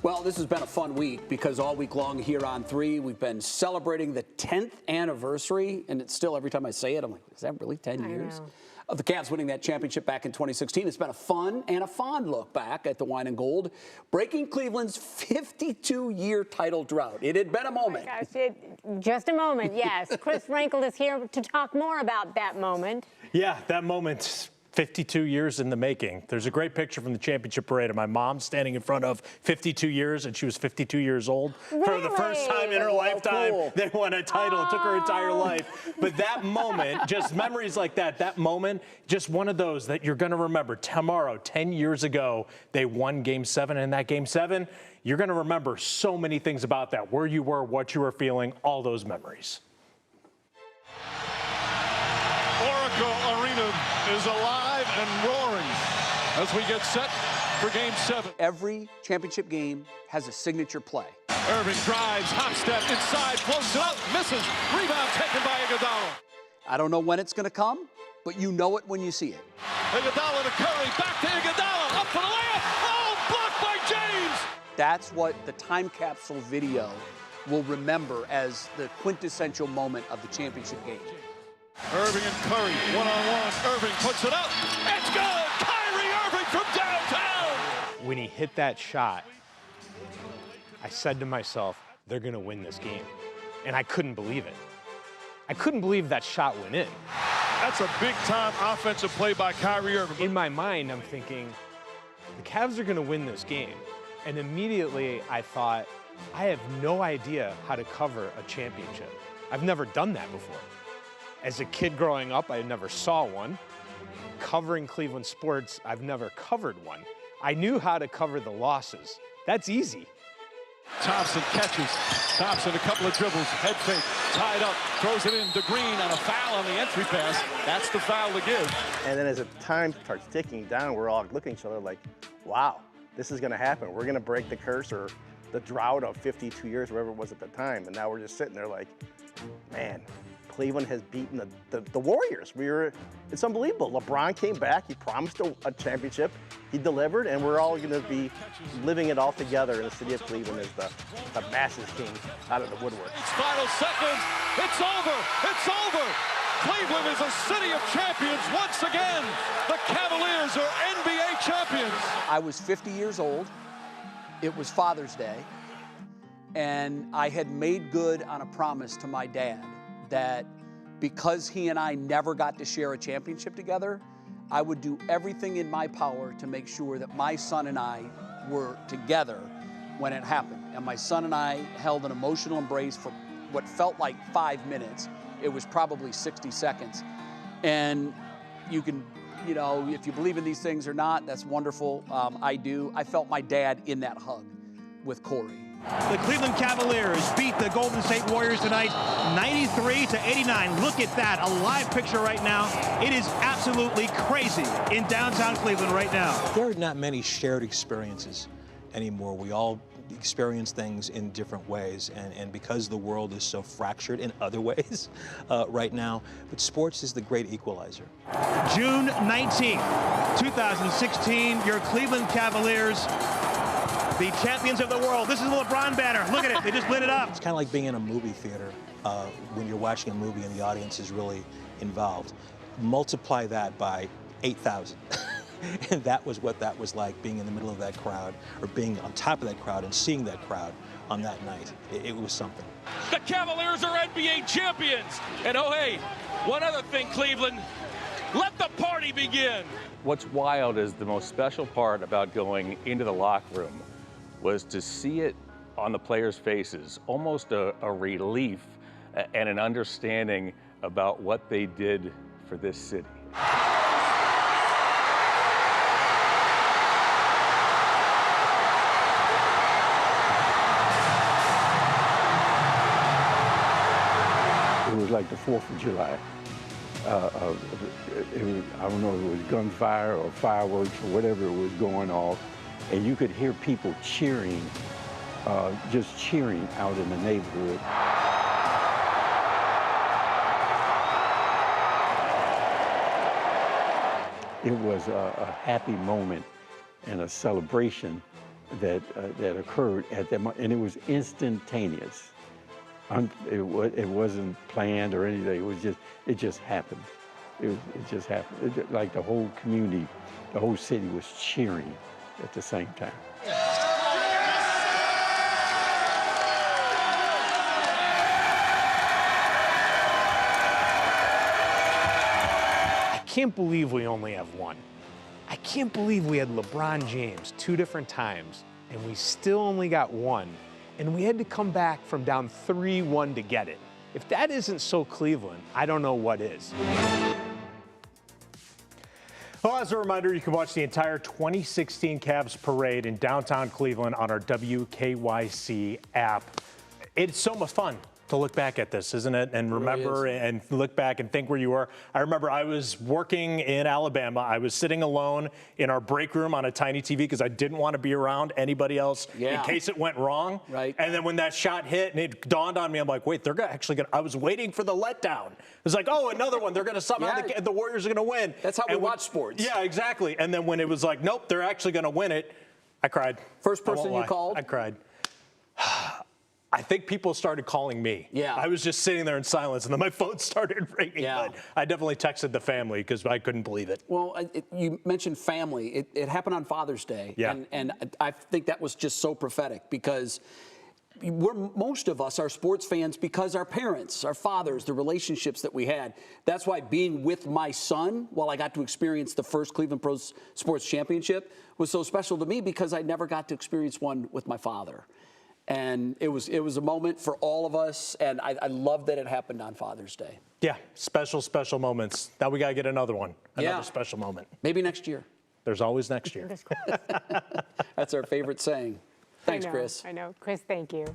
Well, this has been a fun week because all week long here on 3, we've been celebrating the 10th anniversary, and it's still, every time I say it, I'm like, is that really 10 years? Of the Cavs winning that championship back in 2016. It's been a fun and a fond look back at the wine and gold, breaking Cleveland's 52-year title drought. It had been a moment. Oh my gosh, just a moment, yes. Chris Frankel is here to talk more about that moment. Yeah, that moment. 52 years in the making. There's a great picture from the championship parade of my mom standing in front of 52 years, and she was 52 years old. Really? For the first time in her lifetime, cool. They won a title. It took her entire life. But that moment, just memories like that moment, just one of those that you're going to remember. Tomorrow, 10 years ago, they won Game 7, and in that Game 7, you're going to remember so many things about that, where you were, what you were feeling, all those memories. Oracle Arena is alive and roaring as we get set for Game 7. Every championship game has a signature play. Irving drives, hop step inside, floats it up, misses. Rebound taken by Iguodala. I don't know when it's going to come, but you know it when you see it. Iguodala to Curry, back to Iguodala, up for the layup. Oh, blocked by James. That's what the time capsule video will remember as the quintessential moment of the championship game. Irving and Curry, one-on-one. Irving puts it up. It's good. Kyrie Irving from downtown. When he hit that shot, I said to myself, they're going to win this game. And I couldn't believe it. I couldn't believe that shot went in. That's a big-time offensive play by Kyrie Irving. In my mind, I'm thinking, the Cavs are going to win this game. And immediately I thought, I have no idea how to cover a championship. I've never done that before. As a kid growing up, I never saw one. Covering Cleveland sports, I've never covered one. I knew how to cover the losses. That's easy. Thompson catches. Thompson, a couple of dribbles, head fake, tied up, throws it in to Green on a foul on the entry pass. That's the foul to give. And then as the time starts ticking down, we're all looking at each other like, wow, this is going to happen. We're going to break the curse or the drought of 52 years, whatever it was at the time. And now we're just sitting there like, man, Cleveland has beaten the Warriors. It's unbelievable. LeBron came back. He promised a championship. He delivered, and we're all going to be living it all together in the city of Cleveland as the masses came out of the woodwork. It's final seconds. It's over. It's over. Cleveland is a city of champions once again. The Cavaliers are NBA champions. I was 50 years old. It was Father's Day, and I had made good on a promise to my dad that because he and I never got to share a championship together, I would do everything in my power to make sure that my son and I were together when it happened. And my son and I held an emotional embrace for what felt like 5 minutes. It was probably 60 seconds. And you can, you know, if you believe in these things or not, that's wonderful. I do. I felt my dad in that hug with Corey. The Cleveland Cavaliers beat the Golden State Warriors tonight, 93-89. Look at that, a live picture right now. It is absolutely crazy in downtown Cleveland right now. There are not many shared experiences anymore. We all experience things in different ways, and because the world is so fractured in other ways right now, but sports is the great equalizer. June 19th, 2016, your Cleveland Cavaliers, the champions of the world. This is the LeBron banner. Look at it. They just lit it up. It's kind of like being in a movie theater when you're watching a movie and the audience is really involved. Multiply that by 8,000. And that was what that was like, being in the middle of that crowd, or being on top of that crowd and seeing that crowd on that night. It was something. The Cavaliers are NBA champions. And oh, hey, one other thing, Cleveland. Let the party begin. What's wild is the most special part about going into the locker room was to see it on the players' faces, almost a relief and an understanding about what they did for this city. It was like the 4th of July. I don't know if it was gunfire or fireworks or whatever was going off. And you could hear people cheering, just cheering out in the neighborhood. It was a happy moment and a celebration that occurred at that moment, and it was instantaneous. It wasn't planned or anything. It just happened. It just happened. Like the whole community, the whole city was cheering at the same time. I can't believe we only have one. I can't believe we had LeBron James 2 different times, and we still only got one, and we had to come back from down 3-1 to get it. If that isn't so Cleveland, I don't know what is. Well, as a reminder, you can watch the entire 2016 Cavs parade in downtown Cleveland on our WKYC app. It's so much fun to look back at this, isn't it? And remember and look back and think where you were. I remember I was working in Alabama. I was sitting alone in our break room on a tiny TV because I didn't want to be around anybody else in case it went wrong. Right. And then when that shot hit and it dawned on me, I'm like, wait, they're actually going to, I was waiting for the letdown. It was like, oh, another one. They're going to somehow, the Warriors are going to win. That's how we watch sports. Yeah, exactly. And then when it was like, nope, they're actually going to win it, I cried. First person you called? I cried. I think people started calling me. Yeah. I was just sitting there in silence, and then my phone started ringing. Yeah. But I definitely texted the family because I couldn't believe it. Well, you mentioned family. It happened on Father's Day. Yeah. And I think that was just so prophetic because most of us are sports fans because our parents, our fathers, the relationships that we had. That's why being with my son while I got to experience the first Cleveland Pro Sports Championship was so special to me because I never got to experience one with my father. And it was a moment for all of us, and I love that it happened on Father's Day. Yeah, special, special moments. Now we got to get another one, another special moment. Maybe next year. There's always next year. That's our favorite saying. Thanks, Chris. I know. Chris, thank you.